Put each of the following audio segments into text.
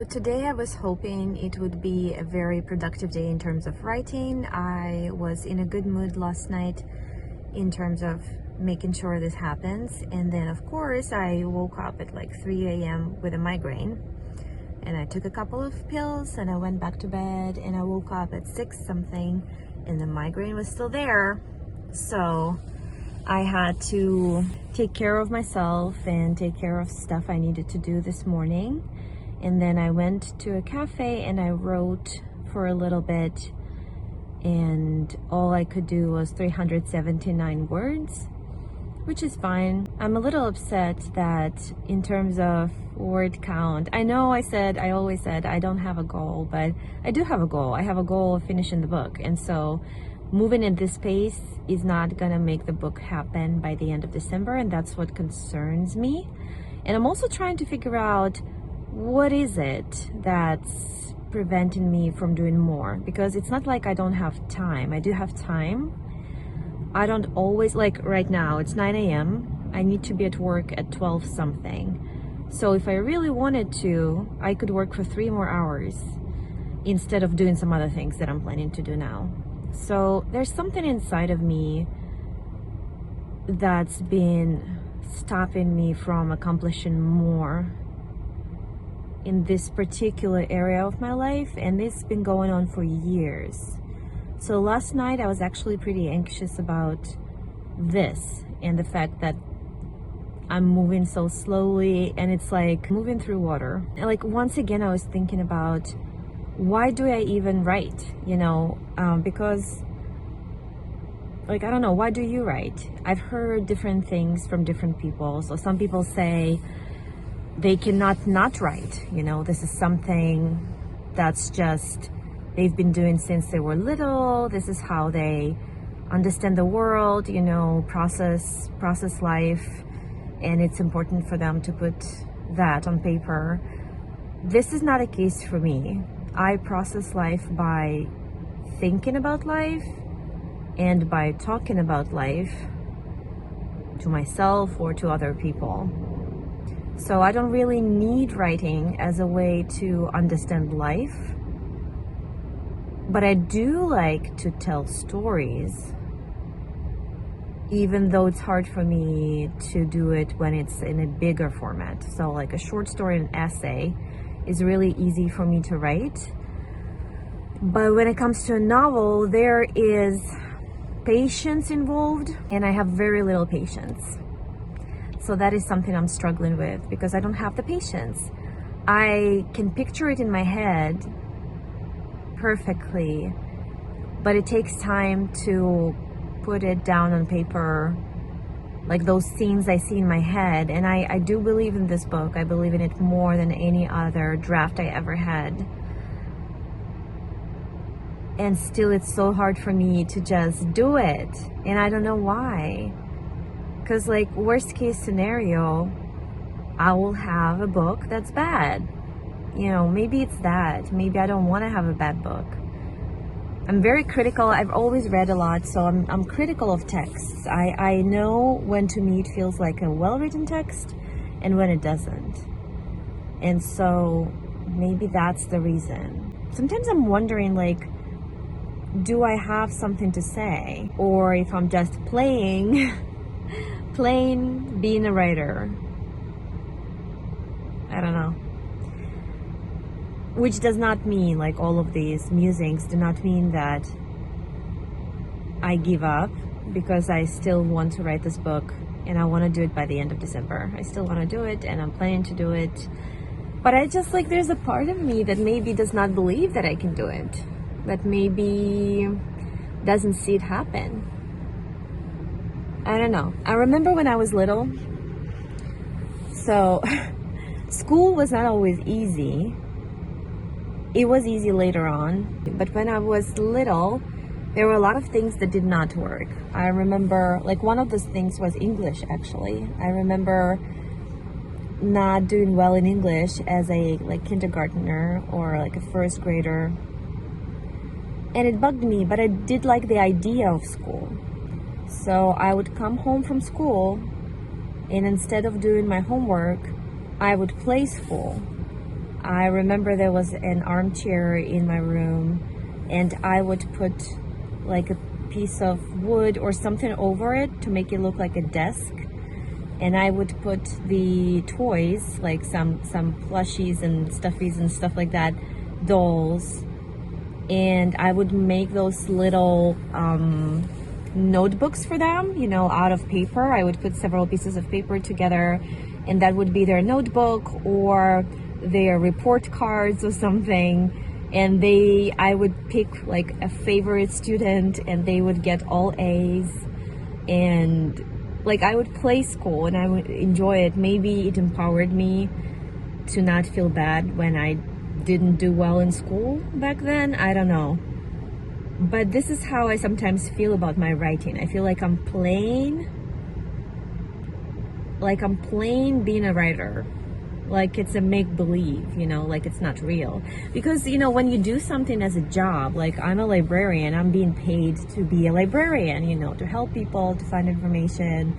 Today I was hoping it would be a very productive day in terms of writing. I was in a good mood last night in terms of making sure this happens, and then of course I woke up at like 3 a.m. with a migraine, and I took a couple of pills and I went back to bed, and I woke up at 6 something and the migraine was still there. So I had to take care of myself and take care of stuff I needed to do this morning. And then I went to a cafe and I wrote for a little bit, and all I could do was 379 words, which is fine. I'm a little upset that in terms of word count, I know I always said I don't have a goal, but I do have a goal. I have a goal of finishing the book. And so moving at this pace is not gonna make the book happen by the end of December, and that's what concerns me. And I'm also trying to figure out what is it that's preventing me from doing more, because it's not like I don't have time. I do have time. I don't always, like right now it's 9 a.m. I need to be at work at 12 something. So if I really wanted to, I could work for 3 more hours instead of doing some other things that I'm planning to do now. So there's something inside of me that's been stopping me from accomplishing more in this particular area of my life, and it's been going on for years. So last night I was actually pretty anxious about this and the fact that I'm moving so slowly and it's like moving through water. And like once again I was thinking about, why do I even write, because like, I don't know, why do you write? I've heard different things from different people. So some people say they cannot not write, this is something that's just they've been doing since they were little. This is how they understand the world, process life, and it's important for them to put that on paper. This is not a case for me. I process life by thinking about life and by talking about life to myself or to other people. So I don't really need writing as a way to understand life, but I do like to tell stories, even though it's hard for me to do it when it's in a bigger format. So like a short story and essay is really easy for me to write. But when it comes to a novel, there is patience involved, and I have very little patience. So that is something I'm struggling with, because I don't have the patience. I can picture it in my head perfectly, but it takes time to put it down on paper, like those scenes I see in my head. And I do believe in this book. I believe in it more than any other draft I ever had. And still it's so hard for me to just do it. And I don't know why. Because like worst case scenario, I will have a book that's bad. Maybe it's that. Maybe I don't want to have a bad book. I'm very critical. I've always read a lot, so I'm critical of texts. I know when to me it feels like a well-written text and when it doesn't. And so maybe that's the reason. Sometimes I'm wondering, like, do I have something to say? Or if I'm just playing being a writer. I don't know. Which does not mean, like, all of these musings do not mean that I give up, because I still want to write this book and I want to do it by the end of December. I still want to do it and I'm planning to do it. But I just, like, there's a part of me that maybe does not believe that I can do it. That maybe doesn't see it happen. I don't know. I remember when I was little, so school was not always easy. It was easy later on, but when I was little, there were a lot of things that did not work. I remember, like, one of those things was English, actually. I remember not doing well in English as a, like, kindergartner or like a first grader. And it bugged me, but I did like the idea of school. So I would come home from school, and instead of doing my homework, I would play school. I remember there was an armchair in my room, and I would put like a piece of wood or something over it to make it look like a desk, and I would put the toys, like some plushies and stuffies and stuff like that, dolls, and I would make those little notebooks for them, you know, out of paper. I would put several pieces of paper together, and that would be their notebook or their report cards or something. And I would pick like a favorite student, and they would get all A's, and like I would play school and I would enjoy it. Maybe it empowered me to not feel bad when I didn't do well in school back then. I don't know. But this is how I sometimes feel about my writing. I feel like I'm playing being a writer. Like it's a make-believe, you know, like it's not real. Because, you know, when you do something as a job, like I'm a librarian, I'm being paid to be a librarian, you know, to help people, to find information,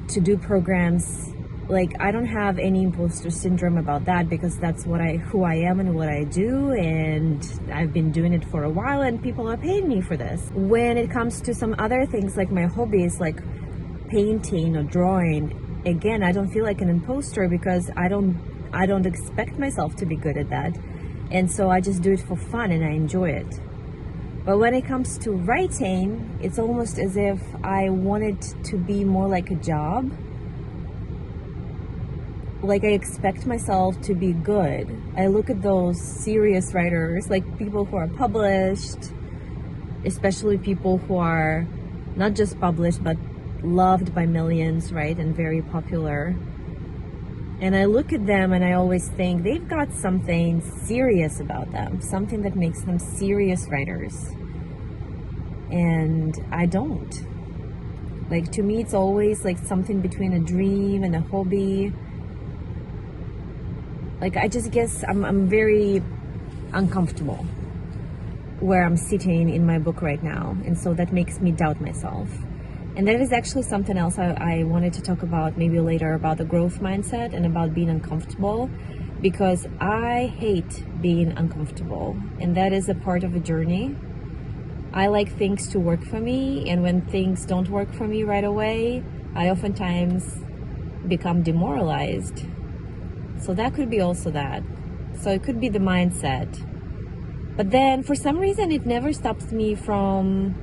to do programs. Like I don't have any imposter syndrome about that, because that's who I am and what I do, and I've been doing it for a while, and people are paying me for this. When it comes to some other things like my hobbies, like painting or drawing, again, I don't feel like an imposter because I don't expect myself to be good at that, and so I just do it for fun and I enjoy it. But when it comes to writing, it's almost as if I want it to be more like a job. Like I expect myself to be good. I look at those serious writers, like people who are published, especially people who are not just published but loved by millions, right, and very popular. And I look at them and I always think they've got something serious about them, something that makes them serious writers. And I don't. Like to me, it's always like something between a dream and a hobby. Like I just guess I'm very uncomfortable where I'm sitting in my book right now, and so that makes me doubt myself. And that is actually something else I wanted to talk about maybe later, about the growth mindset and about being uncomfortable, because I hate being uncomfortable, and that is a part of a journey. I like things to work for me, and when things don't work for me right away, I oftentimes become demoralized. So that could be also that. So it could be the mindset. But then for some reason it never stops me from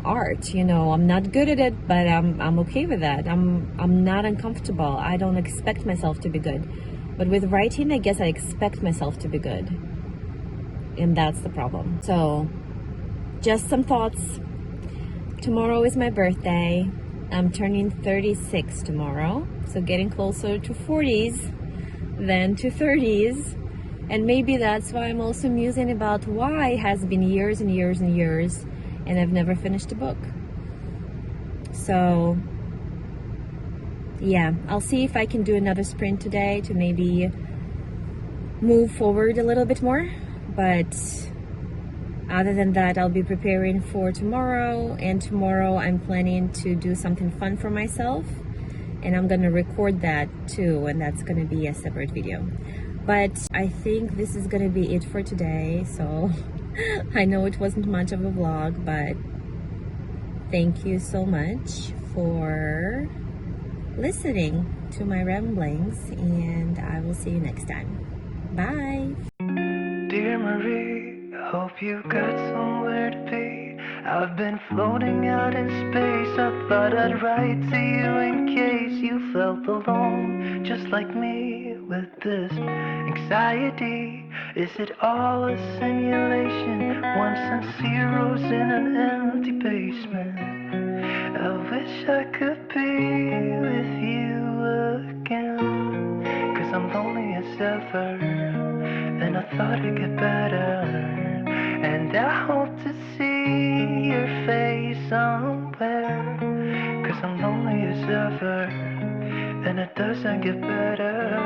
art, you know. I'm not good at it, but I'm okay with that. I'm not uncomfortable. I don't expect myself to be good. But with writing, I guess I expect myself to be good. And that's the problem. So just some thoughts. Tomorrow is my birthday. I'm turning 36 tomorrow, so getting closer to 40s than to 30s. And maybe that's why I'm also musing about why it has been years and years and years and I've never finished a book. So yeah, I'll see if I can do another sprint today to maybe move forward a little bit more. But other than that, I'll be preparing for tomorrow, and tomorrow I'm planning to do something fun for myself, and I'm gonna record that too, and that's gonna be a separate video. But I think this is gonna be it for today. So I know it wasn't much of a vlog, but thank you so much for listening to my ramblings, and I will see you next time. Bye. Dear Marie, I hope you got somewhere to be. I've been floating out in space. I thought I'd write to you in case you felt alone, just like me, with this anxiety. Is it all a simulation? Ones and zeros in an empty basement. I wish I could be with you again, 'cause I'm lonely as ever, and I thought it'd get better. And I hope to see your face somewhere, 'cause I'm lonely as ever, and it doesn't get better.